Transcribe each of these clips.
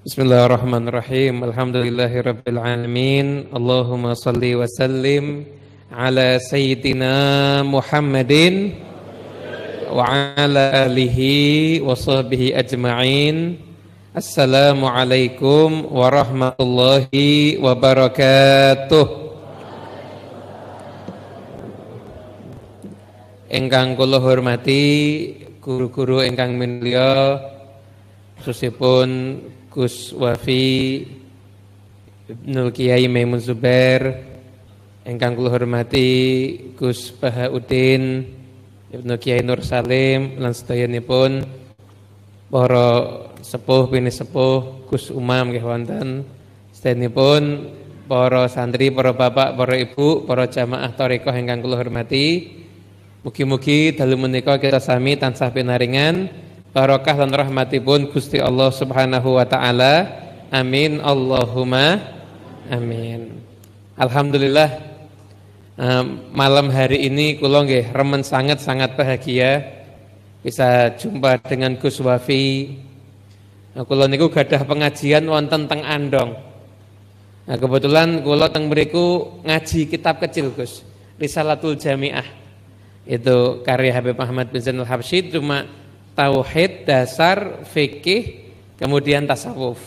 Bismillahirrahmanirrahim. Alhamdulillahirabbil alamin. Allahumma shalli wa sallim ala sayyidina Muhammadin wa ala alihi wa sahbihi ajma'in. Assalamualaikum warahmatullahi wabarakatuh. Ingkang kula hormati guru-guru ingkang minulya, khususipun Gus Wafi Ibnul Kiai Maimun Zubair, ingkang kula hormati Gus Bahauddin Ibnu Kiai Nur Salim lan sedayanipun para sepuh bini sepuh Gus Umam nggih wonten, sedayanipun para santri, para bapak, para ibu, para jamaah thariqah ingkang kula hormati. Mugi-mugi dalu menika kita sami tansah pinaringan barokah lan rahmatipun Gusti Allah Subhanahu wa taala. Amin Allahumma amin. Alhamdulillah, malam hari ini kula nggih remen sangat bahagia bisa jumpa dengan Gus Wafi. Kula niku gadah pengajian wonten teng Andong. Nah, kebetulan kula teng mriku ngaji kitab kecil Gus, Risalatul Jamiah. Itu karya Habib Ahmad bin Zainal Habsyi, cuma tauhid, dasar, fikih, kemudian tasawuf.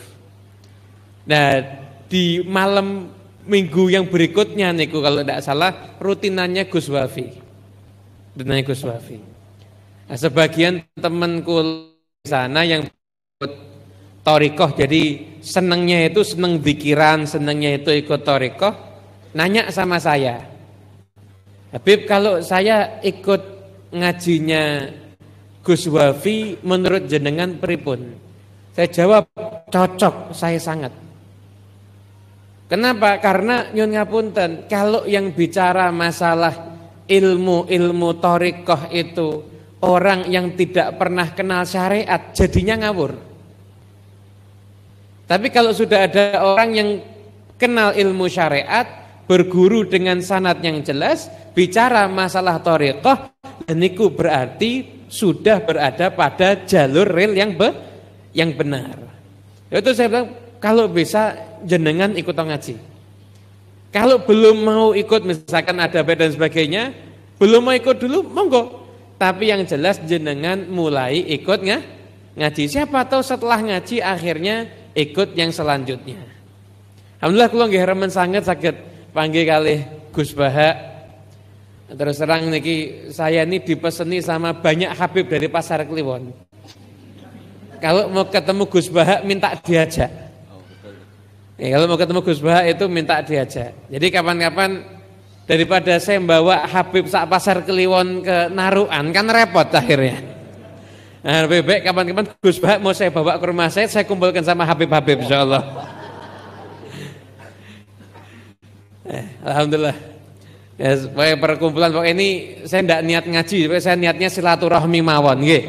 Nah, di malam minggu yang berikutnya niku kalau tidak salah rutinannya Gus Wafi. Rutinannya Gus Wafi. Nah, sebagian temanku di sana yang thariqah, jadi senangnya itu senang zikiran, senangnya itu ikut thariqah, nanya sama saya, Habib, kalau saya ikut ngajinya Gus Wafi menurut jenengan pripun? Saya jawab cocok, saya sangat. Kenapa? Karena nyun ngapunten, kalau yang bicara masalah ilmu thariqah itu orang yang tidak pernah kenal syariat jadinya ngawur. Tapi kalau sudah ada orang yang kenal ilmu syariat, berguru dengan sanad yang jelas, bicara masalah thariqah, niku berarti sudah berada pada jalur rel yang benar. Itu saya bilang, kalau bisa jenengan ikut ngaji. Kalau belum mau ikut, misalkan ada bed dan sebagainya, belum mau ikut dulu, monggo. Tapi yang jelas jenengan mulai ikut ngaji. Siapa tahu setelah ngaji akhirnya ikut yang selanjutnya. Alhamdulillah kula nggih remen sanget saged panggil kalih Gus Baha. Terus terang niki saya ini dipeseni sama banyak Habib dari Pasar Kliwon. Kalau mau ketemu Gus Baha minta diajak. Kalau mau ketemu Gus Baha itu minta diajak. Jadi kapan-kapan daripada saya membawa Habib sak Pasar Kliwon ke Narukan kan repot akhirnya. Nah, lebih baik kapan-kapan Gus Baha mau saya bawa ke rumah saya kumpulkan sama Habib-Habib insyaallah. Alhamdulillah. Ya, supaya perkumpulan pokoknya ini saya tidak niat ngaji, saya niatnya silaturahmi mawon nggih.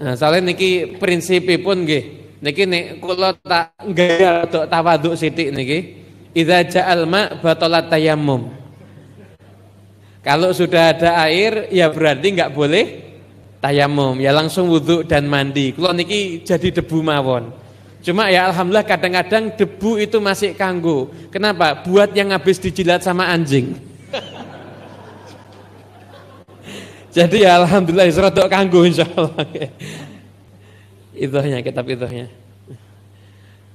Nah, soalnya niki prinsipipun nggih. Niki nek kula tak gaya tok tawaduk sithik niki. Idza ja'al ma batalat tayammum. Kalau sudah ada air ya berarti enggak boleh tayamum, ya langsung wudu dan mandi. Kula niki jadi debu mawon. Cuma ya alhamdulillah kadang-kadang debu itu masih kanggo. Kenapa? Buat yang habis dijilat sama anjing. Jadi ya alhamdulillah serodok kanggo insyaallah. Itunya kitab itunya.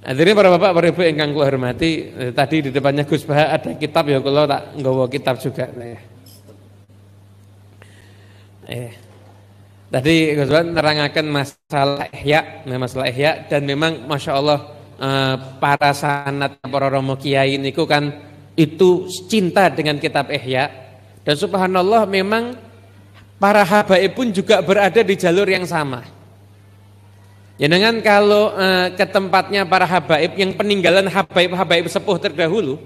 Hadirin para bapak, para ibu ingkang kula hormati, tadi di depannya Gus Baha ada kitab ya kula tak nggawa kitab juga. Tadi Gus Baha nerangaken masalah ihya dan memang Masya Allah para sanad para romo kiai niku kan itu cinta dengan kitab ihya dan subhanallah memang para habaib pun juga berada di jalur yang sama. Jenengan kalau ke tempatnya para habaib yang peninggalan habaib sepuh terdahulu,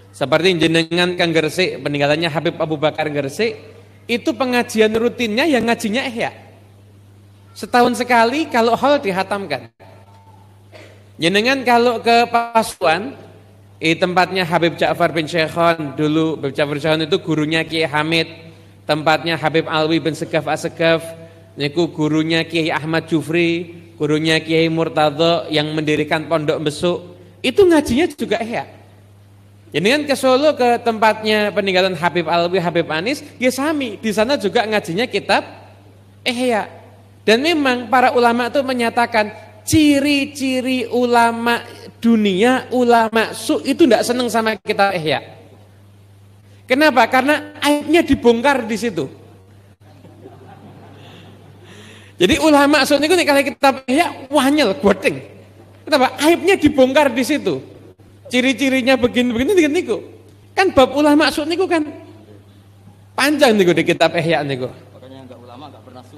seperti jenengan Kang Gresik, peninggalannya Habib Abu Bakar Gresik, itu pengajian rutinnya yang ngajinya ihya. Setahun sekali kalau haul dihatamkan. Jenengan kalau ke Pasuruan, tempatnya Habib Ja'far bin Syekhon, dulu Habib Ja'far bin Syekhon itu gurunya Kiai Hamid. Tempatnya Habib Alwi bin Segaf As-Segaf, Niku gurunya Kiai Ahmad Jufri, gurunya Kiai Murtadho yang mendirikan Pondok Besuk, itu ngajinya juga Ihya. Jadi kan ke Solo ke tempatnya peninggalan Habib Alwi, Habib Anis, ya sami, di sana juga ngajinya kitab Ihya. Dan memang para ulama itu menyatakan ciri-ciri ulama dunia, ulama su itu tidak senang sama kitab Ihya. Kenapa? Karena aibnya dibongkar di situ. Jadi ulama su niku nek kitab Ihya wanyel godeng. Kenapa? Aibnya dibongkar di situ. Ciri-cirinya begini-begini dengan niku. Kan bab ulama su niku kan panjang niku di kitab Ihya niku. Makanya enggak ulama enggak pernah su.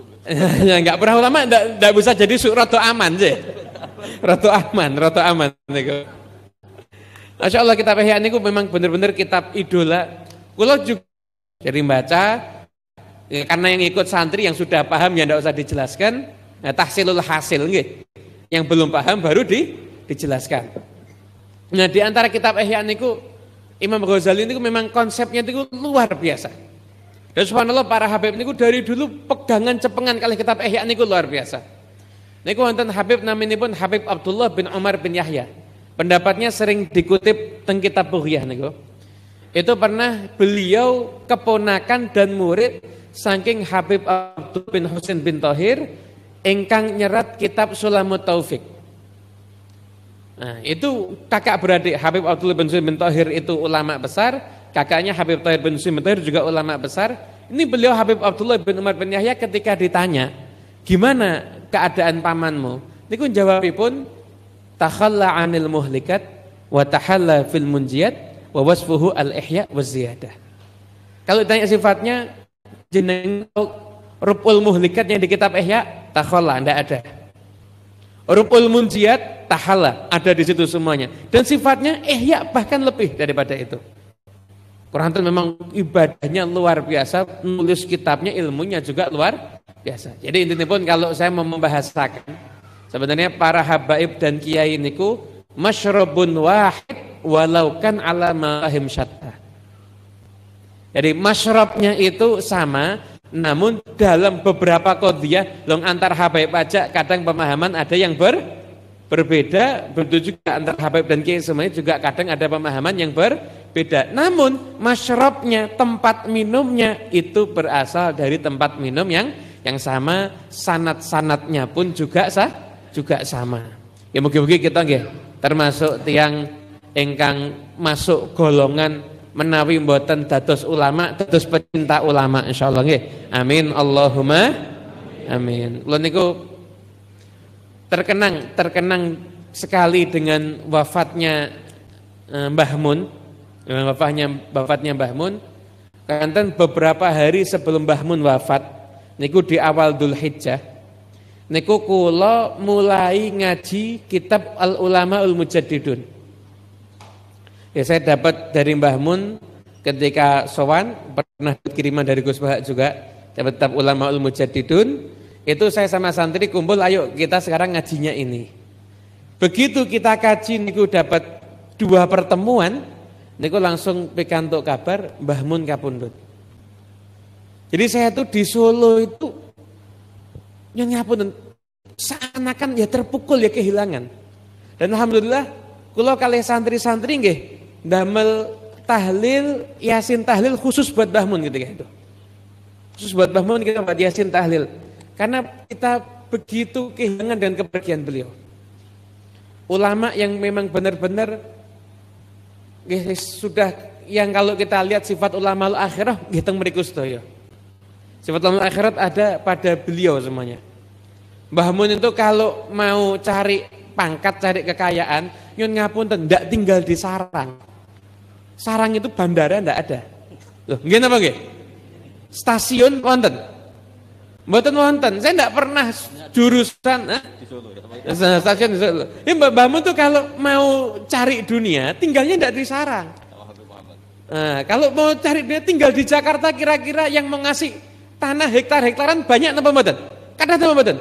Ya enggak pernah ulama enggak bisa jadi su rada aman sih. Rada aman niku. Masya Allah kitab Ihya niku memang benar-benar kitab idola. Kula juga jadi baca ya, karena yang ikut santri yang sudah paham ya enggak usah dijelaskan. Nah, tahsilul hasil nggih. Yang belum paham baru dijelaskan. Nah, di antara kitab Ihya niku Imam Ghazali niku memang konsepnya niku luar biasa. Dan subhanallah para habib niku dari dulu pegangan cepengan kali kitab Ihya niku luar biasa. Niku wonten habib naminipun Habib Abdullah bin Umar bin Yahya. Pendapatnya sering dikutip teng kitab Bughyah niku. Itu pernah beliau keponakan dan murid saking Habib Abdul bin Husain bin Thahir ingkang nyerat kitab Sulamut Taufik. Nah, itu kakak beradik Habib Abdul bin Husain bin Thahir itu ulama besar, kakaknya Habib Thahir bin Husain bin Thahir juga ulama besar. Ini beliau Habib Abdullah bin Umar bin Yahya ketika ditanya, "Gimana keadaan pamanmu?" Niku jawabipun, "Takhalla 'anil muhlikat wa tahalla fil munjiyat wa wasfuhu al-ihya wa ziyadah." Kalau ditanya sifatnya jeneng Rub'ul Muhlikat yang di kitab Ihya, takhalla, enggak ada. Rub'ul Munjiyat, tahala, ada di situ semuanya. Dan sifatnya Ihya bahkan lebih daripada itu. Quran itu memang ibadahnya luar biasa, nulis kitabnya ilmunya juga luar biasa. Jadi intinya pun kalau saya mau membahasakan, sebenarnya para habaib dan kiai niku masyrabun wahid walau kan ala mahim syatta. Jadi masyrabnya itu sama, namun dalam beberapa qadhiyah long antar habaib aja kadang pemahaman ada yang berbeda, begitu juga antar habaib dan kiai semuanya juga kadang ada pemahaman yang berbeda. Namun masyrabnya, tempat minumnya itu berasal dari tempat minum yang sama, sanad-sanadnya pun juga sama. Ya mugi-mugi kita nggih termasuk tiang ingkang masuk golongan menawi mboten dados ulama, dados pecinta ulama insyaallah nggih. Amin Allahumma amin. Kula niku terkenang sekali dengan wafatnya Mbah Mun. Wafatnya Mbah Mun. Kanten beberapa hari sebelum Mbah Mun wafat niku di awal Dzulhijjah. Niku kula mulai ngaji kitab Al Ulamaul Mujaddidun. Ya saya dapat dari Mbah Mun ketika sowan, pernah kiriman dari Gus Bahak juga, dapat kitab Ulamaul Mujaddidun. Itu saya sama santri kumpul, ayo kita sekarang ngajinya ini. Begitu kita kaji niku dapat 2 pertemuan, niku langsung pikantuk kabar Mbah Mun kapundhut. Jadi saya tuh di Solo itu yang ngapunten seakan-akan ya terpukul ya kehilangan. Dan alhamdulillah kula kalih santri-santri nggih ndamel tahlil Yasin tahlil khusus buat Mbah Mun ketika itu. Khusus buat Mbah Mun kita buat Yasin tahlil. Karena kita begitu kehilangan dan kepergian beliau. Ulama yang memang benar-benar sudah yang kalau kita lihat sifat ulama al-akhirah nggih teng mriku sedaya. Sifat ulama al-akhirat ada pada beliau semuanya. Mbah Mun itu kalau mau cari pangkat, cari kekayaan, nyun ngapunten ndak tinggal di sarang. Sarang itu bandara ndak ada. Loh, nggih napa nggih? Stasiun wonten. Mboten wonten. Saya ndak pernah jurusan Di Solo ya. Stasiun di Solo. Ya Mbah Mun tuh kalau mau cari dunia tinggalnya ndak di sarang. Nah, kalau mau cari dunia tinggal di Jakarta kira-kira yang mau ngasih tanah hektar-hektaran banyak napa mboten? Kathah napa mboten?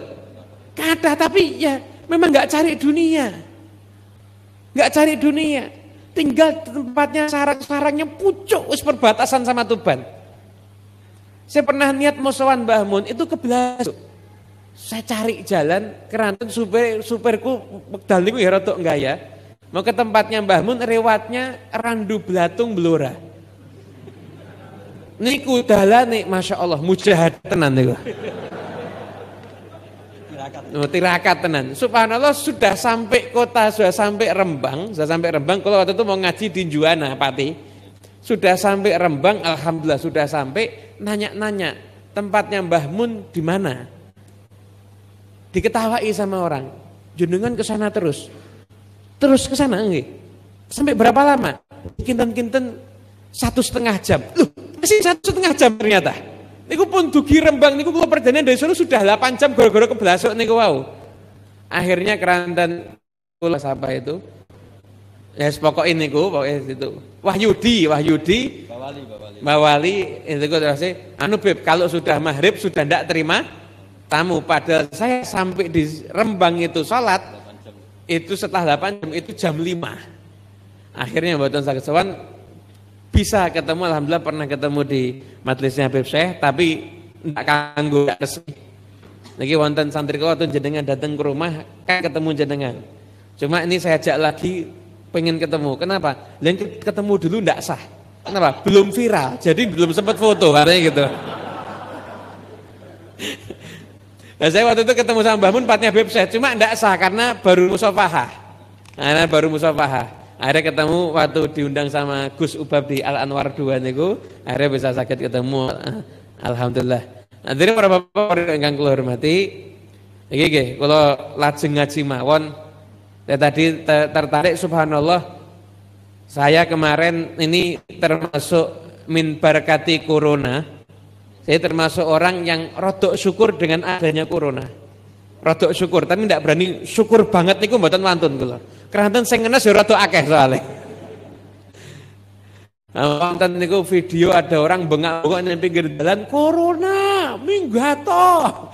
Kathah, tapi ya memang nggak cari dunia. Nggak cari dunia. Tinggal tempatnya sarang-sarangnya pucuk wis perbatasan sama Tuban. Saya pernah niat mau sowan Mbah Mun itu ke Belasu. Saya cari jalan, keranten supirku wekdal niku ya rada enggak ya. Mau ke tempatnya Mbah Mun lewatnya Randu Blatung Blora. Niku dalane Masya Allah mujahad tenan niku. Tirakat tenan. Subhanallah sudah sampai kota, sudah sampai Rembang. Kalau waktu itu mau ngaji di Juwana Pati. Sudah sampai Rembang, alhamdulillah sudah sampai. Nanya-nanya tempatnya Mbah Mun di mana? Diketawai sama orang. Jenengan ke sana terus ke sana nggih. Sampai berapa lama? Kinten-kinten 1,5 jam. Loh, masih 1,5 jam ternyata. Niku pun dugi Rembang niku kula perjalanan dari Solo sudah 8 jam gara-gara kebelasuk niku wau. Akhirnya keranten kula siapa itu? Ya pokoknya niku, pokoknya itu. Wahyudi. Bawali itu terus anu Beb, kalau sudah maghrib sudah ndak terima tamu. Padahal saya sampai di Rembang itu salat itu setelah 8 jam itu jam 5. Akhirnya mboten saged sowan bisa ketemu, alhamdulillah pernah ketemu di majelisnya Habib Syekh, tapi ndak kanggo resmi. Niki wonten santri kula jenengan datang ke rumah kan ketemu jenengan. Cuma ini saya ajak lagi pengen ketemu. Kenapa? Lain ketemu dulu ndak sah. Kenapa? Belum viral. Jadi belum sempat foto katanya gitu. Nah, saya waktu itu ketemu sama Mbah Mun empatnya Habib Syekh, cuma ndak sah karena baru musafahah. Akhirnya ketemu waktu diundang sama Gus Ubab di Al Anwar 2 niku, akhirnya bisa sakit ketemu. Alhamdulillah. Hadirin para bapak ingkang kula hormati, iki nggih kula lajeng ngaji mawon. Saya tadi tertarik subhanallah. Saya kemarin ini termasuk min barakati corona. Saya termasuk orang yang rodok syukur dengan adanya corona. Rodok syukur, tapi tidak berani syukur banget niku mboten wantun kula. Keranten sing ngenes ya rodok akeh soalé. Wonten niku video ada orang bengak-bengok nang pinggir jalan corona, minggato.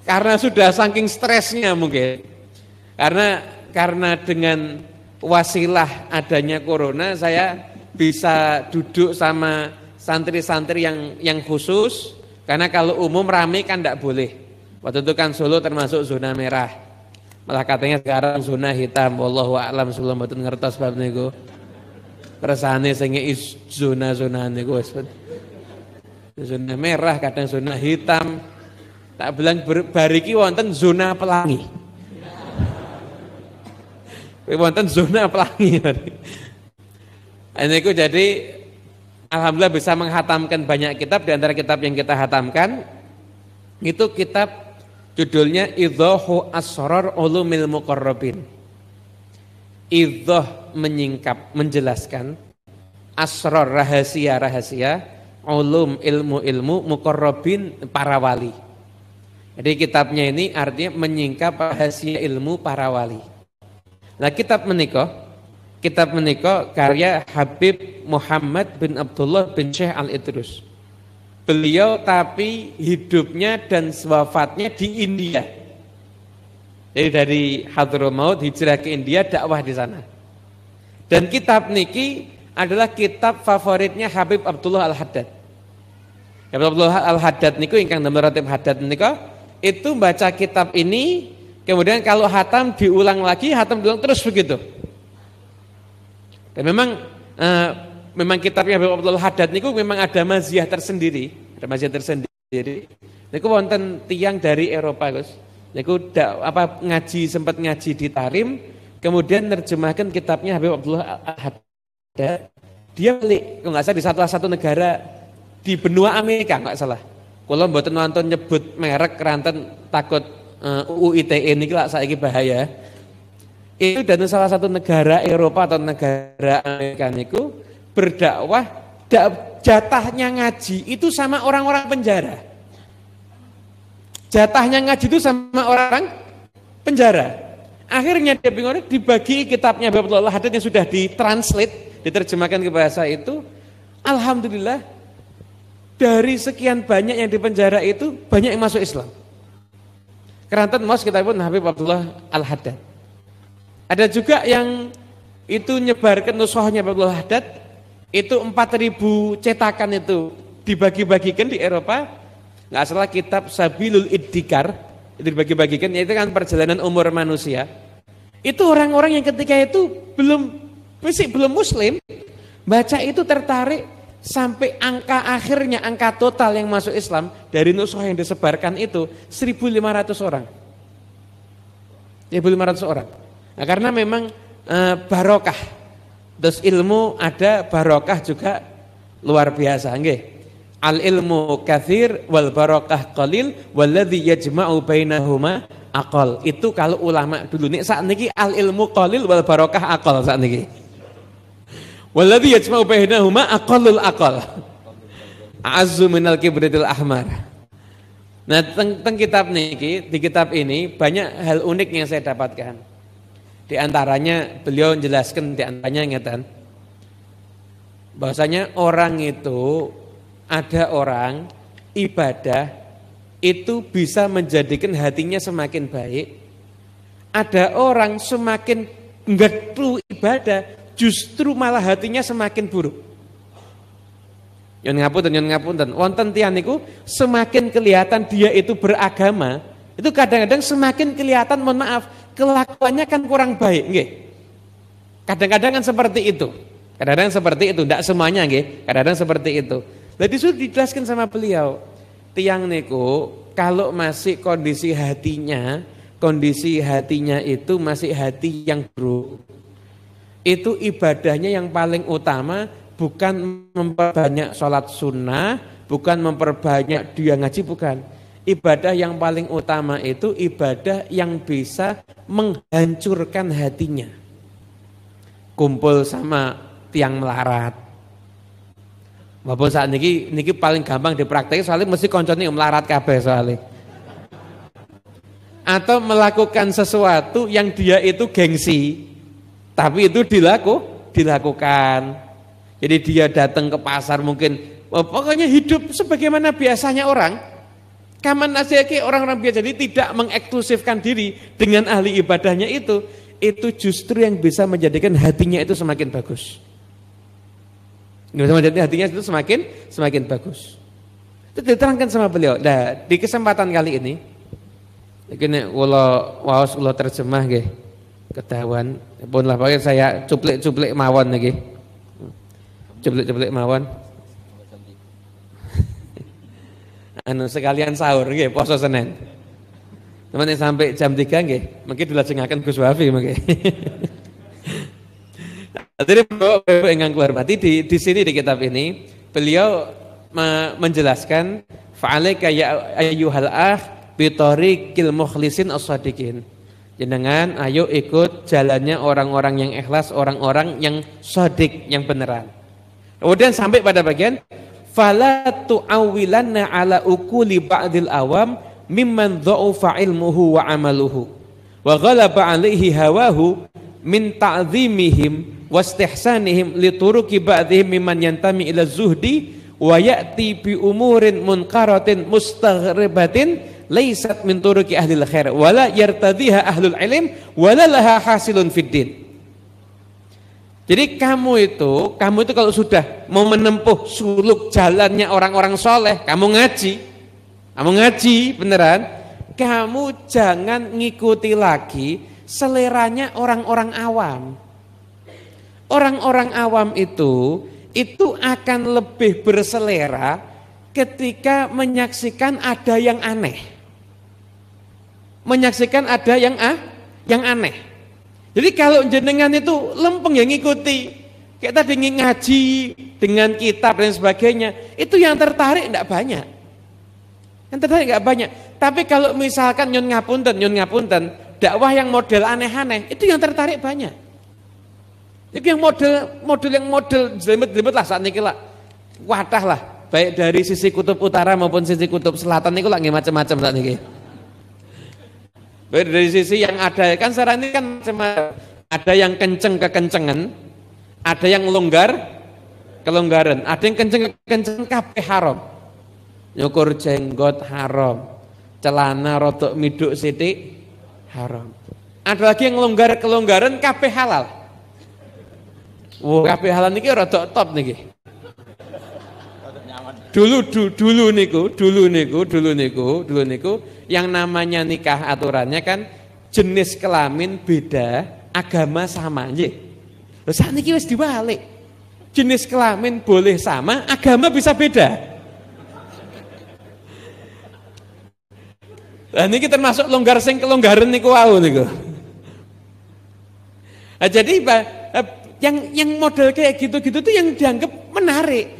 Karena sudah saking stresnya mungkin. Karena dengan wasilah adanya corona saya bisa duduk sama santri-santri yang khusus, karena kalau umum rame kan tidak boleh. Waktu itu kan Solo termasuk zona merah, malah katanya sekarang zona hitam. Wallahu a'lam, sebelum mboten ngertos bab niku. Kersane sing zona-zona niku wis zona merah, kadang zona hitam. Tak bilang bariki wonten zona pelangi. Wonten zona pelangi. Niku jadi alhamdulillah bisa menghatamkan banyak kitab. Di antara kitab yang kita hatamkan itu kitab judulnya Idhahu Asrar Ulumil Muqarrabin. Idhah menyingkap, menjelaskan, asrar rahasia-rahasia, ulum ilmu-ilmu, muqarrabin para wali. Jadi kitabnya ini artinya menyingkap rahasia ilmu para wali. Nah kitab menika karya Habib Muhammad bin Abdullah bin Syekh Al-Idrus. Beliau tapi hidupnya dan wafatnya di India. Jadi dari Hadramaut hijrah ke India, dakwah di sana. Dan kitab niki adalah kitab favoritnya Habib Abdullah Al-Haddad. Habib Abdullah Al-Haddad niku ingkang damel Ratib Haddad nika itu baca kitab ini, kemudian kalau hatam diulang lagi, hatam diulang terus begitu. Dan memang kitabnya Habib Abdullah Haddad niku memang ada maziyah tersendiri, Niku wonten tiang dari Eropa, Gus. Niku sempat ngaji di Tarim, kemudian nerjemahkan kitabnya Habib Abdullah Haddad. Dia beli, kalau nggak salah di salah satu negara di benua Amerika, nggak salah. Kalau mboten wonten nyebut merek keranten takut UU ITE niki lak saiki bahaya. Itu dari salah satu negara Eropa atau negara Amerika niku berdakwah, jatahnya ngaji itu sama orang-orang penjara. Jatahnya ngaji itu sama orang penjara. Akhirnya dia bingung, dibagi kitabnya Habib Abdullah Haddad yang sudah ditranslate, diterjemahkan ke bahasa itu. Alhamdulillah dari sekian banyak yang di penjara itu banyak yang masuk Islam. Keranten mas kita pun Habib Abdullah Al-Haddad. Ada juga yang itu nyebarkan nuskhahnya Habib Abdullah Haddad, itu 4.000 cetakan itu dibagi-bagikan di Eropa. Nggak salah kitab Sabilul Iddikar, itu dibagi-bagikan, yaitu kan perjalanan umur manusia. Itu orang-orang yang ketika itu belum muslim, baca itu tertarik sampai angka akhirnya, angka total yang masuk Islam dari nusuh yang disebarkan itu 1.500 orang. 1.500 orang. Nah, karena memang barokah. Terus ilmu ada, barokah juga luar biasa, nggih. Al ilmu katsir wal barokah qalil walladzi yajma'u bainahuma aqal. Itu kalau ulama dulu. Nek saat niki al ilmu qalil wal barokah aqal saat niki. Walladzi yajma'u bainahuma aqallul aqal. A'azzu minal kibritil ahmar. Nah, teng kitab niki, di kitab ini banyak hal unik yang saya dapatkan. Di antaranya beliau menjelaskan, di antaranya ngeten. Bahwasanya orang itu, ada orang ibadah itu bisa menjadikan hatinya semakin baik. Ada orang semakin enggak perlu ibadah, justru malah hatinya semakin buruk. Yon ngapunten. Wonten tiyang niku semakin kelihatan dia itu beragama, itu kadang-kadang semakin kelihatan, mohon maaf, kelakuannya kan kurang baik, nggih. Kadang-kadang kan seperti itu. Kadang-kadang seperti itu, tidak semuanya nggih. Kadang-kadang seperti itu. Jadi sudah dijelaskan sama beliau, tiyang niku kalau masih kondisi hatinya itu masih hati yang buruk, itu ibadahnya yang paling utama bukan memperbanyak sholat sunnah, bukan memperbanyak dia ngaji, bukan. Ibadah yang paling utama itu ibadah yang bisa menghancurkan hatinya. Kumpul sama tiang melarat. Bapak saat niki paling gampang dipraktek, soalnya mesti koncone melarat kabeh soalnya. Atau melakukan sesuatu yang dia itu gengsi, tapi itu dilakukan. Jadi dia datang ke pasar mungkin, pokoknya hidup sebagaimana biasanya orang. Kaman asyaki orang-orang biasa, jadi tidak mengeksklusifkan diri dengan ahli ibadahnya itu justru yang bisa menjadikan hatinya itu semakin bagus. Hatinya itu semakin bagus. Itu diterangkan sama beliau. Nah, di kesempatan kali ini, ini waos kula terjemah nggih. Ketahuan, pun lah pakai saya cuplik mawon nggih. Cuplik mawon. Sekalian sahur nggih, poso Senin. Teman sampai jam 3 nggih, mungkin dilajengaken Gus Wafi mungkin. Jadi Bapak ingkang hormati, di sini di kitab ini beliau menjelaskan fa'alaika ya ayyuhal akh bi tariqil mukhlisin as-shadiqin. Jenengan ayo ikut jalannya orang-orang yang ikhlas, orang-orang yang shadiq, yang beneran. Kemudian sampai pada bagian fala tu'awilanna ala ukuli ba'dil awam mimman dha'ufa ilmuhu wa amaluhu wa ghalaba alaihi hawahu min ta'zimihim wastihsanihim lituruki ba'dihim mimman yantami ila zuhdi wa ya'ti bi umurin munkaratin mustaghribatin laysat min turuki ahlil khair wala yartadhiha ahlul ilm wala laha hasilun fiddin. Jadi kamu itu kalau sudah mau menempuh suluk jalannya orang-orang soleh, kamu ngaji beneran, kamu jangan ngikuti lagi seleranya orang-orang awam. Orang-orang awam itu akan lebih berselera ketika menyaksikan ada yang aneh. Menyaksikan ada yang aneh. Jadi kalau jenengan itu lempeng yang ngikuti, kayak tadi ngaji dengan kitab dan sebagainya, itu yang tertarik enggak banyak. Yang tertarik enggak banyak. Tapi kalau misalkan nyun ngapunten, dakwah yang model aneh-aneh, itu yang tertarik banyak. Itu yang model jelimet-jelimet lah saat ini lah. Wadah lah, baik dari sisi kutub utara maupun sisi kutub selatan itu lagi macam-macam saat ini. Baik dari sisi yang ada, kan sekarang ini kan ada yang kenceng kekencengan, ada yang kelonggaran, ada yang kenceng kabeh haram. Nyukur jenggot haram, celana rotok miduk sithik haram. Ada lagi yang kelonggaran kabeh halal. Kabeh halal niki rada top niki. Dulu niku yang namanya nikah aturannya kan jenis kelamin beda, agama sama nggih. Lho sakniki wis diwalik. Jenis kelamin boleh sama, agama bisa beda. Nah niki termasuk longgar sing kelonggaran niku wau niku. Nah, jadi yang model kayak gitu-gitu tuh yang dianggap menarik.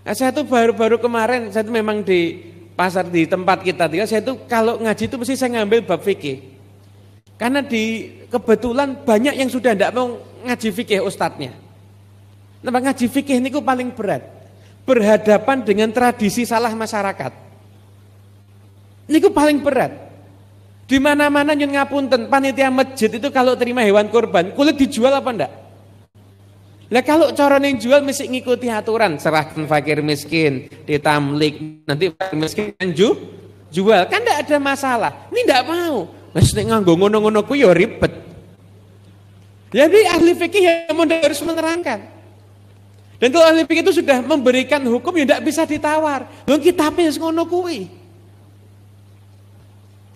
Nah, saya tuh baru kemarin, saya tuh memang di pasar di tempat kita tinggal, saya tuh kalau ngaji itu mesti saya ngambil bab fikih. Karena kebetulan banyak yang sudah tidak mau ngaji fikih ustadznya. Nah, ngaji fikih ini paling berat. Berhadapan dengan tradisi salah masyarakat. Ini paling berat. Di mana-mana nyun ngapunten, panitia masjid itu kalau terima hewan kurban, kulit dijual apa enggak? Lah kalau cara yang jual mesti ngikuti aturan, serahkan fakir miskin, ditamlik, nanti fakir miskin jual, kan enggak ada masalah. Ini enggak mau. Wis nek nganggo ngono-ngono ku ya ribet. Jadi ahli fikih yang harus menerangkan. Dan kalau ahli fikih itu sudah memberikan hukum ya enggak bisa ditawar. Lho kitabnya ngono kuwi.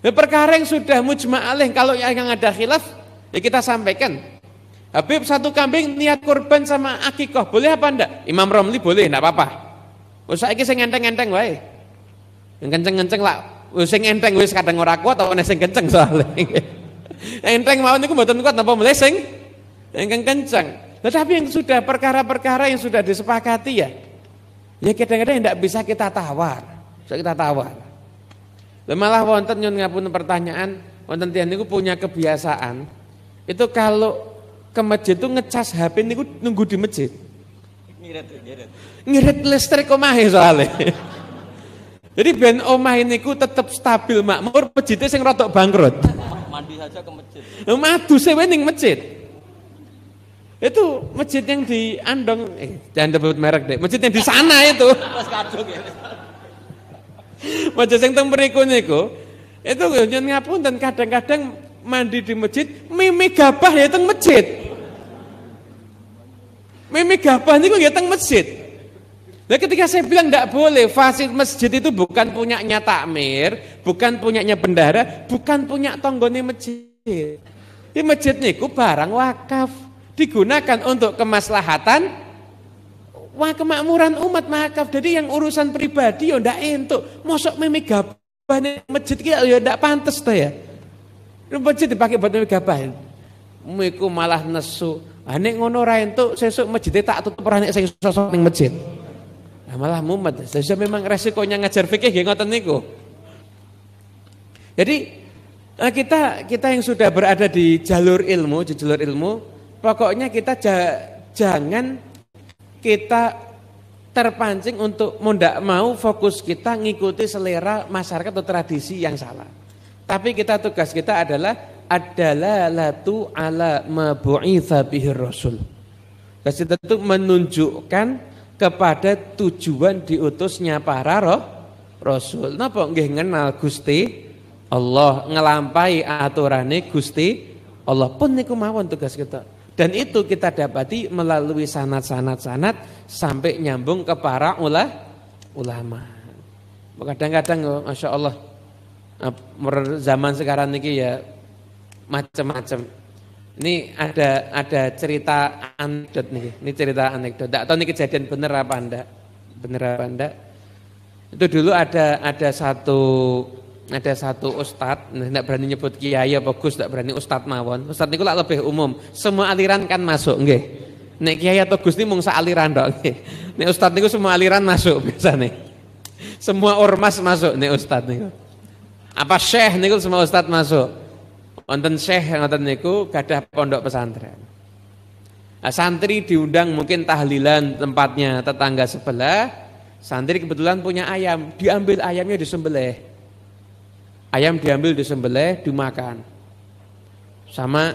Perkara yang sudah mujma' alaih, kalau yang ada khilaf ya kita sampaikan. Habib satu kambing niat kurban sama akikah, boleh apa enggak? Imam Romli boleh, enggak apa-apa. Wis saiki sing enteng-enteng wae. Yang kenceng-kenceng lah, sing enteng wis kadang ora kuat apa sing kenceng soalnya. Enteng mawon niku mboten kuat napa mulai sing kenceng. Tetapi yang sudah perkara-perkara yang sudah disepakati ya kadang-kadang enggak bisa kita tawar. Bisa kita tawar. Malah wonten nyun ngapun pertanyaan, wonten tiyang niku punya kebiasaan itu kalau ke masjid itu ngecas HP niku nunggu di masjid. Ngirit listrik omahe soalnya. Jadi ben omah niku tetap stabil makmur, masjidnya sing rotok bangkrut. Mandi saja ke masjid. Madu sewe ning masjid. Itu masjid yang di Andong, jangan sebut merek deh. Masjid yang di sana itu. Mas kadung ya. Masjid yang teng mriku niku itu nyun ngapunten kadang-kadang mandi di masjid, mimi gabah ya teng masjid. Mimi gabah niku ya teng masjid. Nah ketika saya bilang tidak boleh, fasilitas masjid itu bukan punyanya takmir, bukan punyanya bendahara, bukan punya tonggone masjid. Di masjid niku barang wakaf, digunakan untuk kemaslahatan kemakmuran umat wakaf. Jadi yang urusan pribadi ya ndak entuk. Mosok mimi gabah ning masjid ki ya ndak pantes to ya. Masjid dipakai buat mimi gabah. Miku malah nesu. Ah nek ngono ra entuk sesuk masjid tak tutup ora nek sing sosok ning masjid. Nah, malah mumet. Jadi memang resikonya ngajar fikih nggih ngoten niku. Jadi kita yang sudah berada di jalur ilmu, pokoknya kita jangan kita terpancing untuk mau fokus kita ngikuti selera masyarakat atau tradisi yang salah. Tapi tugas kita adalah latu ala ma bu'itsa bihir rasul. Kita itu menunjukkan kepada tujuan diutusnya para rasul. Napa nggih ngenal Gusti Allah, ngelampai aturane Gusti Allah pun niku mawon tugas kita. Dan itu kita dapati melalui sanad sampai nyambung ke para ulama. Kadang-kadang Masya Allah zaman sekarang ini ya macam-macam. Ini ada cerita anekdot nih. Ini cerita anekdot. Tidak tahu ini kejadian benar apa enggak. Itu dulu ada satu ustadz, tidak berani nyebut kiai apa gus, tidak berani ustadz mawon. Ustadz niku lebih umum, semua aliran kan masuk, nggih. Nek kiai atau gus ini mung sak aliran dok, nggih. Nek ustadz niku semua aliran masuk biasanya. Semua ormas masuk nek ustadz niku. Apa syekh niku semua ustadz masuk. Wonten syekh ngoten niku gadah pondok pesantren. Nah, santri diundang mungkin tahlilan tempatnya tetangga sebelah. Santri kebetulan punya ayam, diambil ayamnya disembelih. Ayam diambil disembelih, dimakan sama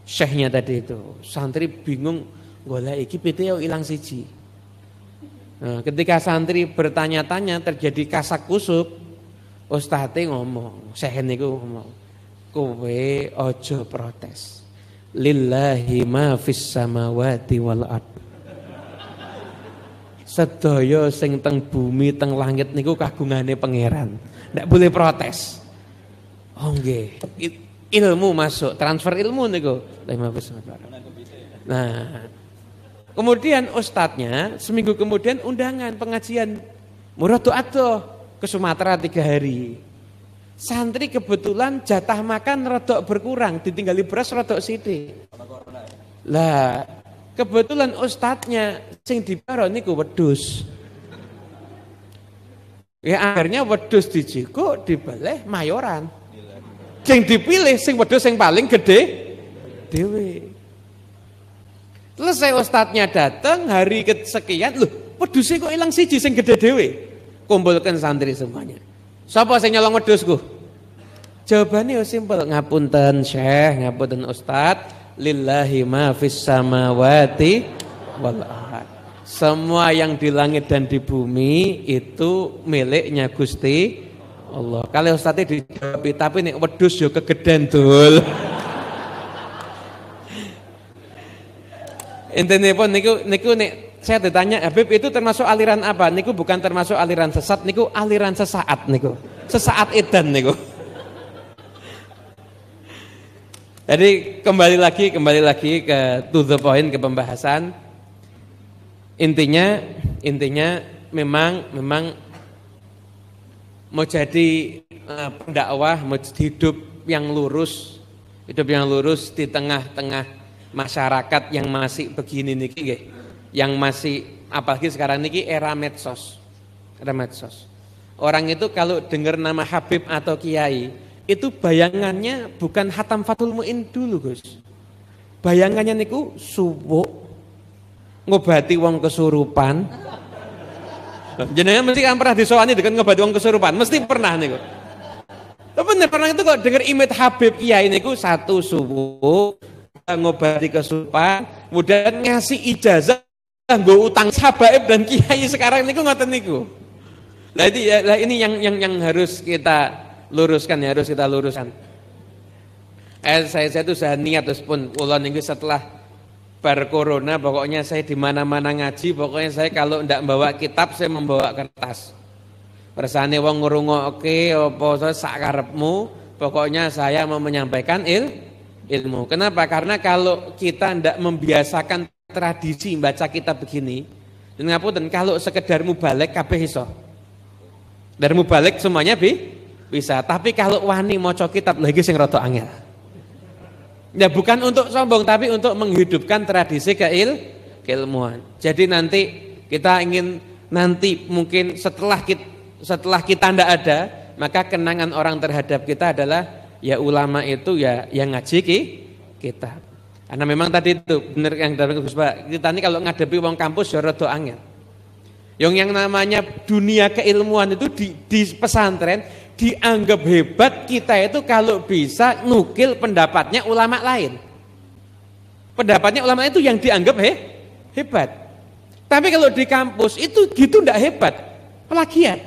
syekhnya tadi itu. Santri bingung, golek iki pite ilang siji. Nah, ketika santri bertanya-tanya terjadi kasak kusuk, ustadz ngomong, syekh niku ngomong, kowe ojo protes. Lillahi ma fis samawati wal ard. sedaya sing teng bumi teng langit niku kagungane pangeran. Ndak boleh protes. Oh nggih. Ilmu masuk, transfer ilmu niku. Nah, kemudian ustadznya seminggu kemudian undangan pengajian murah atuh ke Sumatera 3 hari. Santri kebetulan jatah makan rodok berkurang, ditinggali beras rodok sithik. Lah, kebetulan ustadznya sing dibaro niku wedhus. Ya akhirnya wedhus dijiko dibeleh mayoran. Sing dipilih sing wedhus sing paling gede dhewe. Selesai ustadznya datang hari kesekian, loh wedhusnya kok ilang siji sing gede dhewe. Kumpulkan santri semuanya. Sapa sing nyolong wedhusku? Jawabannya simpel, ngapunten Syekh, ngapunten Ustaz, lillahi ma fis samawati wal ard. Semua yang di langit dan di bumi itu miliknya Gusti Allah. Kalau Ustaznya dijawab, tapi nek wedhus yo kegeden dul. Intine pun niku nek saya ditanya, Habib itu termasuk aliran apa? Niku bukan termasuk aliran sesat, niku aliran sesaat niku. Sesaat edan niku. Jadi kembali lagi ke to the point, ke pembahasan. Intinya memang mau jadi pendakwah, mau hidup yang lurus di tengah-tengah masyarakat yang masih begini niki nggih. Yang masih apalagi sekarang niki era medsos. Orang itu kalau dengar nama Habib atau Kiai, itu bayangannya bukan Hatam Fathul Muin dulu, Gus. Bayangannya niku suwuk, ngobati wong kesurupan. Jenengan mesti kan pernah disowani dengan ngobati wong kesurupan, mesti pernah niku. Bener pernah itu kok dengar image Habib Kiai niku satu suwuk, ngobati kesurupan, kemudian ngasih ijazah nggo utang habaib dan kiai sekarang niku ngoten niku. Lah ini yang harus kita luruskan, Saya itu saya niat terus pun kula niku setelah bar corona pokoknya saya di mana-mana ngaji, pokoknya saya kalau ndak membawa kitab saya membawa kertas. Persane wong ngrungokke apa sak karepmu, pokoknya saya mau menyampaikan ilmu. Kenapa? Karena kalau kita ndak membiasakan tradisi baca kitab begini, dan ngapunten kalau sekedar mubalek kabeh iso. Dari mubalek semuanya bisa, tapi kalau wani maca kitab lagi sing rada angel. Ya bukan untuk sombong, tapi untuk menghidupkan tradisi keilmuan. Jadi nanti kita ingin mungkin setelah kita ndak ada, maka kenangan orang terhadap kita adalah ya ulama itu ya yang ngaji kitab. Karena memang tadi itu benar yang dari Gus Pak, kita ini kalau ngadepi wong kampus ya rada angel. Yang namanya dunia keilmuan itu di pesantren dianggap hebat kita itu kalau bisa nukil pendapatnya ulama lain. Pendapatnya ulama itu yang dianggap hebat. Tapi kalau di kampus itu gitu ndak hebat, plagiat.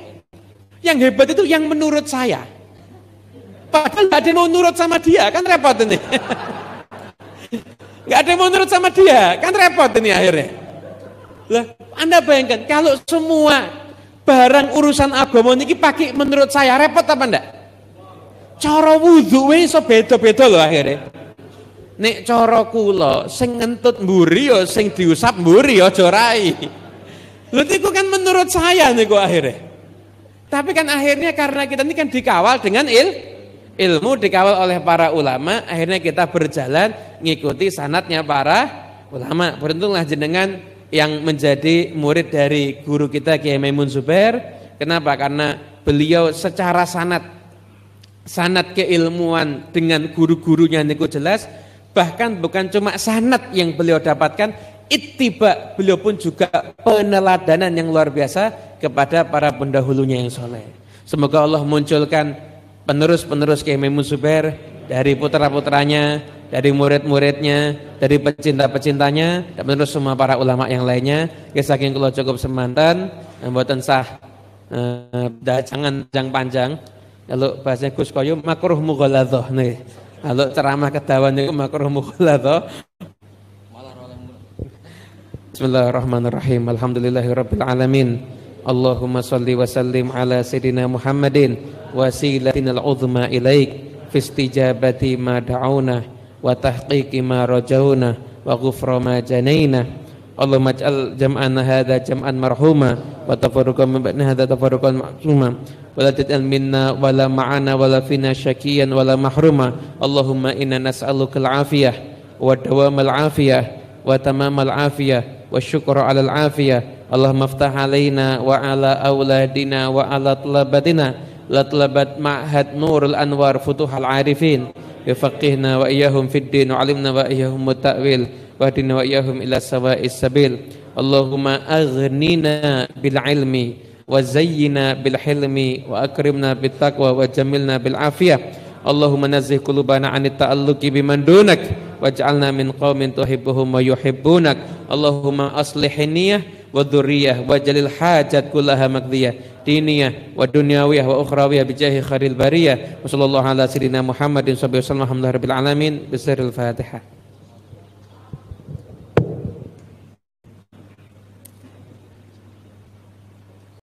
Yang hebat itu yang menurut saya. Padahal nggak ada yang mau nurut sama dia, kan repot ini. Nggak ada yang mau nurut sama dia, kan repot ini akhirnya. Lah, Anda bayangkan kalau semua barang urusan agama niki pakai menurut saya, repot apa enggak? Cara wudu iso beda-beda loh akhirnya. Nek cara kula sing ngentut mburi ya sing diusap mburi ya aja rai. Lho niku kan menurut saya niku akhirnya. Tapi kan akhirnya karena kita ini kan dikawal dengan ilmu, dikawal oleh para ulama, akhirnya kita berjalan ngikuti sanadnya para ulama. Beruntunglah jenengan yang menjadi murid dari guru kita Kiai Maimun Zubair. Kenapa? Karena beliau secara sanad keilmuan dengan guru-gurunya niku jelas. Bahkan bukan cuma sanad yang beliau dapatkan, ittiba, beliau pun juga peneladanan yang luar biasa kepada para pendahulunya yang soleh. Semoga Allah munculkan penerus-penerus Kiai Maimun Zubair dari putra-putranya, dari murid-muridnya, dari pecinta-pecintanya, dan penerus semua para ulama yang lainnya. Saking kula cukup semanten, mboten sah jangan panjang. Kalau bahasanya Gus Koyo makruh mughaladzah nih. Kalau ceramah kedawan niku makruh mughaladzah. Bismillahirrahmanirrahim. Alhamdulillahirabbil alamin. Allahumma shalli wa sallim ala sayidina Muhammadin wasilatinal uzma ilaik fi istijabati ma da'una wa tahqiqi ma rajauna wa ghufra ma janaina. Allahumma ij'al jam'ana hadza jam'an marhuma wa tafarruqan min ba'di hadza tafarruqan ma'suma wa la taj'al minna wa la ma'ana wa la fina syaqiyan wa la mahruma. Allahumma inna nas'aluka al-'afiyah wa dawamal 'afiyah wa tamamal 'afiyah wa syukra 'alal 'afiyah. Allahumma iftah 'alaina wa 'ala auladina wa 'ala talabatina la talabat ma'had nurul anwar futuhal 'arifin yafaqihna wa iyyahum fid din wa 'allimna wa iyyahum ta'wil wahdina wa iyyahum ila sawa'is sabil. Allahumma aghnina bil ilmi wa zayyina bil hilmi wa akrimna bit taqwa wa jamilna bil afiyah. Allahumma nazzih qulubana 'anit ta'alluqi biman dunak waj'alna min qaumin tuhibbuhum wa yuhibbunak. Allahumma aslih niyyah wa dzurriyyah waj'alil hajat kullaha maqdiyah diniyah wa dunyawiyah wa ukhrawiyah bijahi khairil bariyah. Wa sallallahu ala sayyidina Muhammadin sallallahu alaihi wasallam. Alhamdulillahirabbil alamin. Bismillahil Fatihah.